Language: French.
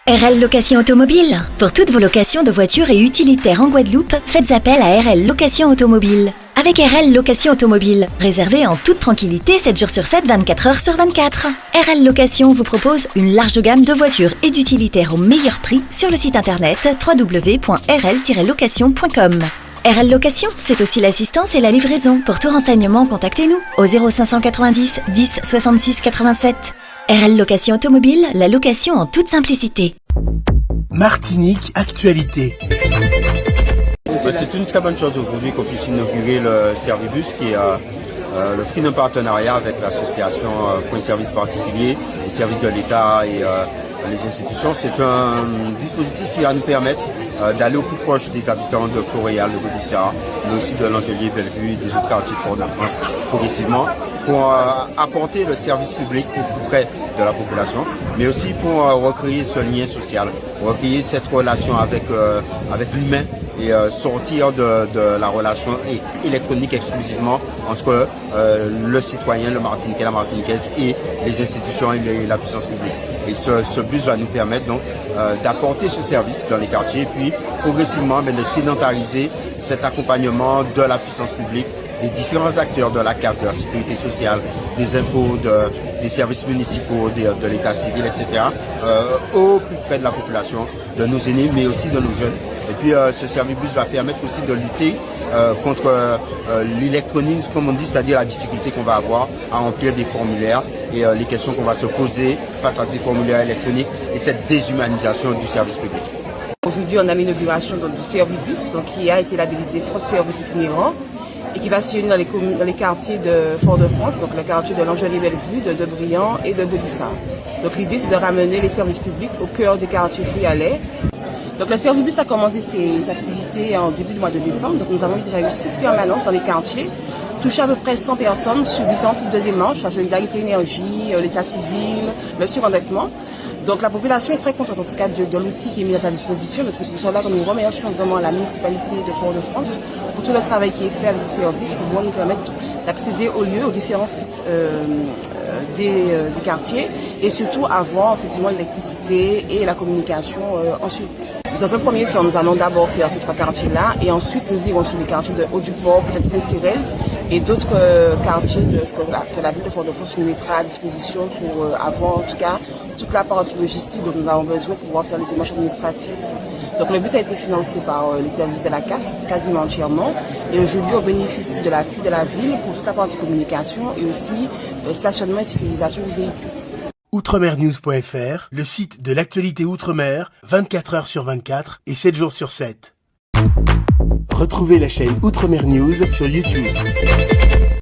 RL Location Automobile. Pour toutes vos locations de voitures et utilitaires en Guadeloupe, faites appel à RL Location Automobile. Avec RL Location Automobile, réservez en toute tranquillité 7 jours sur 7, 24 heures sur 24. RL Location vous propose une large gamme de voitures et d'utilitaires au meilleur prix sur le site internet www.rl-location.com. RL Location, c'est aussi l'assistance et la livraison. Pour tout renseignement, contactez-nous au 0590 10 66 87. RL Location Automobile, la location en toute simplicité. Martinique Actualité. C'est une très bonne chose aujourd'hui qu'on puisse inaugurer le Servibus qui est le fruit d'un partenariat avec l'association pour les services particuliers, les services de l'État et les institutions. C'est un dispositif qui va nous permettre d'aller au plus proche des habitants de Fort-Réal, de Gaudissart, mais aussi de l'Angelier, Bellevue et des autres quartiers de Fort-de-France progressivement, pour apporter le service public plus près de la population, mais aussi pour recréer ce lien social, recréer cette relation avec l'humain et sortir de la relation électronique exclusivement entre le citoyen, le Martiniquais, la Martiniquaise et les institutions et la puissance publique. Et ce bus va nous permettre donc d'apporter ce service dans les quartiers, puis progressivement de sédentariser cet accompagnement de la puissance publique, des différents acteurs de la CAF, de la sécurité sociale, des impôts, des services municipaux, de l'état civil, etc., au plus près de la population, de nos aînés, mais aussi de nos jeunes. Et puis ce Servibus va permettre aussi de lutter contre l'électronisme, comme on dit, c'est-à-dire la difficulté qu'on va avoir à remplir des formulaires et les questions qu'on va se poser face à ces formulaires électroniques et cette déshumanisation du service public. Aujourd'hui, on a mis l'inauguration du Servibus, qui a été labellisé France Service Itinérant et qui va se tenir dans les quartiers de Fort-de-France, donc le quartier de l'Angelier-Bellevue, de Debriand et de Gaudissart. Donc l'idée, c'est de ramener les services publics au cœur des quartiers fouillalais. Donc le Servibus a commencé ses activités en début du mois de décembre. Donc nous avons eu 6 permanences dans les quartiers, touché à peu près 100 personnes sur différents types de démarches, la solidarité énergie, l'état civil, le surendettement. Donc la population est très contente en tout cas de l'outil qui est mis à sa disposition. Donc c'est pour cela que nous remercions vraiment la municipalité de Fort-de-France pour tout le travail qui est fait avec ce service pour pouvoir nous permettre d'accéder aux lieux, aux différents sites des quartiers et surtout avoir effectivement l'électricité et la communication ensuite. Dans un premier temps, nous allons d'abord faire ces 3 quartiers-là et ensuite nous irons sur les quartiers de Haut-du-Port, peut-être Sainte-Thérèse et d'autres quartiers que la ville de Fort-de-France nous mettra à disposition pour avoir en tout cas toute la partie logistique dont nous avons besoin pour pouvoir faire les démarches administratives. Donc le bus a été financé par les services de la CAF quasiment entièrement et aujourd'hui on bénéficie de l'appui de la ville pour toute la partie communication et aussi stationnement et sécurisation du véhicule. Outremernews.fr, le site de l'actualité Outre-mer, 24 heures sur 24 et 7 jours sur 7. Retrouvez la chaîne Outremer News sur YouTube.